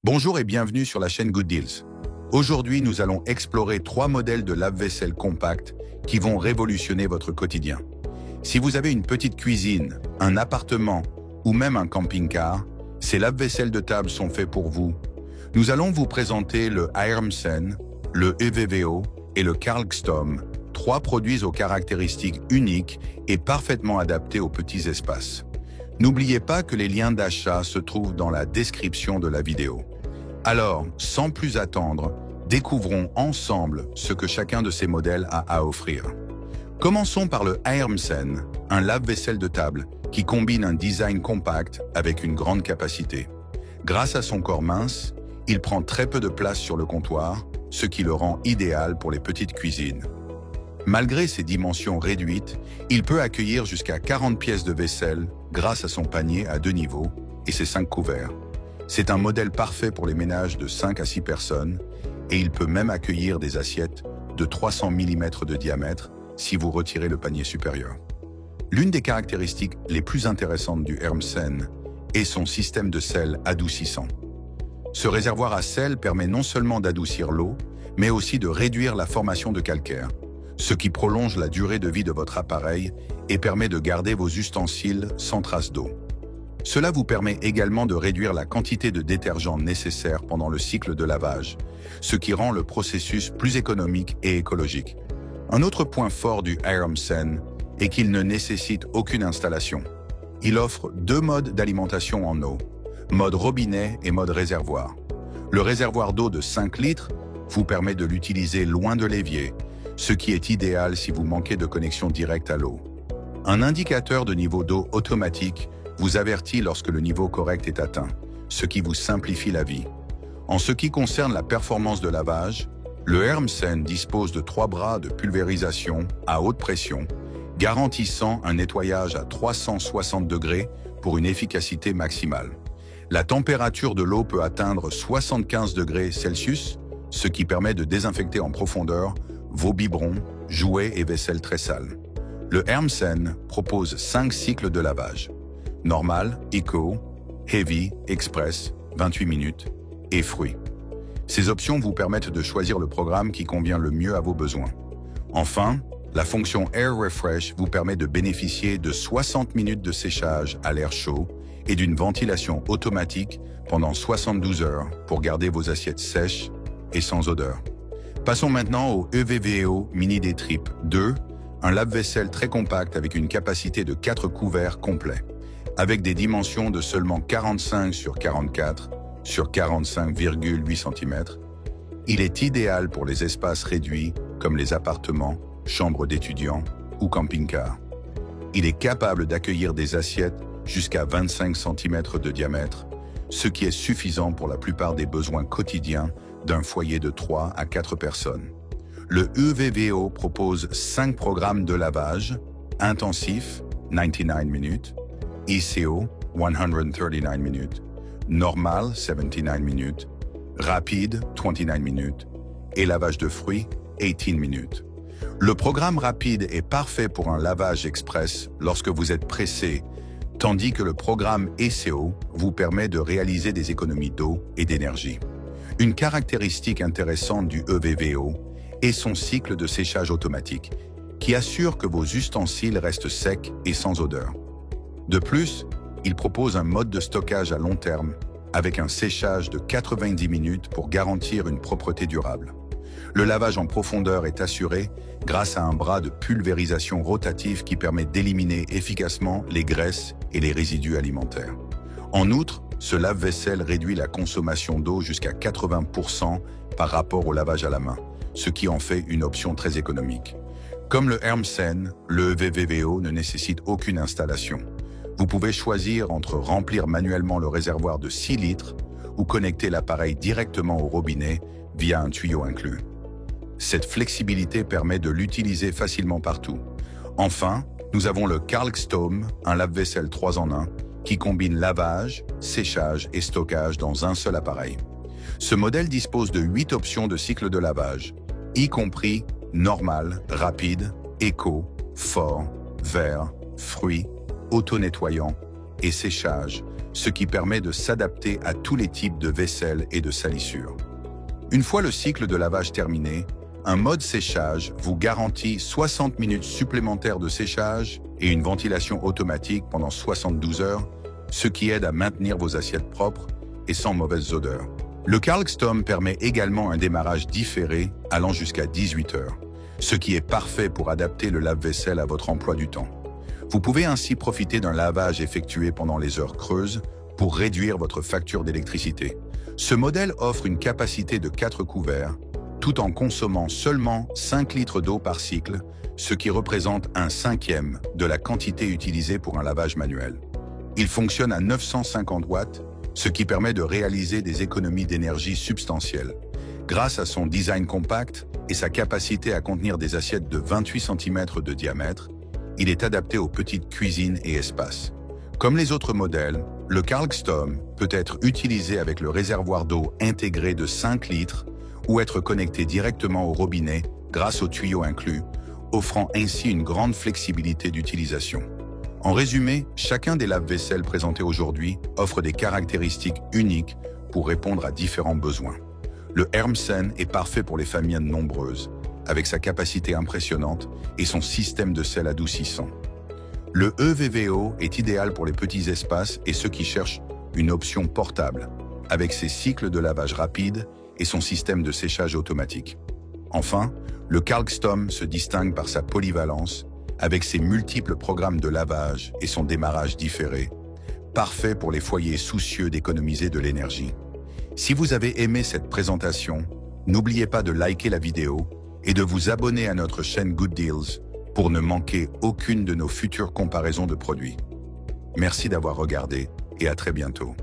Bonjour et bienvenue sur la chaîne Good Deals. Aujourd'hui, nous allons explorer 3 modèles de lave-vaisselle compact qui vont révolutionner votre quotidien. Si vous avez une petite cuisine, un appartement ou même un camping-car, ces lave-vaisselle de table sont faits pour vous. Nous allons vous présenter le Aermsen, le EVVO et le Karlstorm, 3 produits aux caractéristiques uniques et parfaitement adaptés aux petits espaces. N'oubliez pas que les liens d'achat se trouvent dans la description de la vidéo. Alors, sans plus attendre, découvrons ensemble ce que chacun de ces modèles a à offrir. Commençons par le Aermsen, un lave-vaisselle de table qui combine un design compact avec une grande capacité. Grâce à son corps mince, il prend très peu de place sur le comptoir, ce qui le rend idéal pour les petites cuisines. Malgré ses dimensions réduites, il peut accueillir jusqu'à 40 pièces de vaisselle grâce à son panier à 2 niveaux et ses 5 couverts. C'est un modèle parfait pour les ménages de 5 à 6 personnes et il peut même accueillir des assiettes de 300 mm de diamètre si vous retirez le panier supérieur. L'une des caractéristiques les plus intéressantes du Aermsen est son système de sel adoucissant. Ce réservoir à sel permet non seulement d'adoucir l'eau, mais aussi de réduire la formation de calcaire, ce qui prolonge la durée de vie de votre appareil et permet de garder vos ustensiles sans trace d'eau. Cela vous permet également de réduire la quantité de détergent nécessaire pendant le cycle de lavage, ce qui rend le processus plus économique et écologique. Un autre point fort du Aermsen est qu'il ne nécessite aucune installation. Il offre 2 modes d'alimentation en eau, mode robinet et mode réservoir. Le réservoir d'eau de 5 litres vous permet de l'utiliser loin de l'évier, ce qui est idéal si vous manquez de connexion directe à l'eau. Un indicateur de niveau d'eau automatique vous avertit lorsque le niveau correct est atteint, ce qui vous simplifie la vie. En ce qui concerne la performance de lavage, le Aermsen dispose de 3 bras de pulvérisation à haute pression, garantissant un nettoyage à 360 degrés pour une efficacité maximale. La température de l'eau peut atteindre 75 degrés Celsius, ce qui permet de désinfecter en profondeur vos biberons, jouets et vaisselle très sales. Le Aermsen propose 5 cycles de lavage. Normal, Eco, Heavy, Express, 28 minutes, et Fruits. Ces options vous permettent de choisir le programme qui convient le mieux à vos besoins. Enfin, la fonction Air Refresh vous permet de bénéficier de 60 minutes de séchage à l'air chaud et d'une ventilation automatique pendant 72 heures pour garder vos assiettes sèches et sans odeur. Passons maintenant au EVVO Mini D-Trip 2, un lave-vaisselle très compact avec une capacité de 4 couverts complets. Avec des dimensions de seulement 45 sur 44 sur 45,8 cm, il est idéal pour les espaces réduits comme les appartements, chambres d'étudiants ou camping-car. Il est capable d'accueillir des assiettes jusqu'à 25 cm de diamètre, ce qui est suffisant pour la plupart des besoins quotidiens d'un foyer de 3 à 4 personnes. Le EVVO propose 5 programmes de lavage, intensif, 99 minutes, ECO, 139 minutes, normal, 79 minutes, rapide, 29 minutes, et lavage de fruits, 18 minutes. Le programme rapide est parfait pour un lavage express lorsque vous êtes pressé, tandis que le programme ECO vous permet de réaliser des économies d'eau et d'énergie. Une caractéristique intéressante du EVVO est son cycle de séchage automatique, qui assure que vos ustensiles restent secs et sans odeur. De plus, il propose un mode de stockage à long terme, avec un séchage de 90 minutes pour garantir une propreté durable. Le lavage en profondeur est assuré grâce à un bras de pulvérisation rotatif qui permet d'éliminer efficacement les graisses et les résidus alimentaires. En outre, ce lave-vaisselle réduit la consommation d'eau jusqu'à 80% par rapport au lavage à la main, ce qui en fait une option très économique. Comme le Aermsen, le EVVO ne nécessite aucune installation. Vous pouvez choisir entre remplir manuellement le réservoir de 6 litres ou connecter l'appareil directement au robinet via un tuyau inclus. Cette flexibilité permet de l'utiliser facilement partout. Enfin, nous avons le Karlstorm, un lave-vaisselle 3 en 1, qui combine lavage, séchage et stockage dans un seul appareil. Ce modèle dispose de 8 options de cycle de lavage, y compris normal, rapide, éco, fort, vert, fruits, auto-nettoyant et séchage, ce qui permet de s'adapter à tous les types de vaisselle et de salissure. Une fois le cycle de lavage terminé, un mode séchage vous garantit 60 minutes supplémentaires de séchage et une ventilation automatique pendant 72 heures, ce qui aide à maintenir vos assiettes propres et sans mauvaises odeurs. Le Carlstom permet également un démarrage différé allant jusqu'à 18 heures, ce qui est parfait pour adapter le lave-vaisselle à votre emploi du temps. Vous pouvez ainsi profiter d'un lavage effectué pendant les heures creuses pour réduire votre facture d'électricité. Ce modèle offre une capacité de 4 couverts, tout en consommant seulement 5 litres d'eau par cycle, ce qui représente un cinquième de la quantité utilisée pour un lavage manuel. Il fonctionne à 950 watts, ce qui permet de réaliser des économies d'énergie substantielles. Grâce à son design compact et sa capacité à contenir des assiettes de 28 cm de diamètre, il est adapté aux petites cuisines et espaces. Comme les autres modèles, le Carlstom peut être utilisé avec le réservoir d'eau intégré de 5 litres ou être connecté directement au robinet grâce aux tuyaux inclus, offrant ainsi une grande flexibilité d'utilisation. En résumé, chacun des lave-vaisselle présentés aujourd'hui offre des caractéristiques uniques pour répondre à différents besoins. Le Hermsen est parfait pour les familles nombreuses, avec sa capacité impressionnante et son système de sel adoucissant. Le EVVO est idéal pour les petits espaces et ceux qui cherchent une option portable, avec ses cycles de lavage rapide et son système de séchage automatique. Enfin, le Carlstom se distingue par sa polyvalence, avec ses multiples programmes de lavage et son démarrage différé, parfait pour les foyers soucieux d'économiser de l'énergie. Si vous avez aimé cette présentation, n'oubliez pas de liker la vidéo et de vous abonner à notre chaîne Good Deals pour ne manquer aucune de nos futures comparaisons de produits. Merci d'avoir regardé et à très bientôt.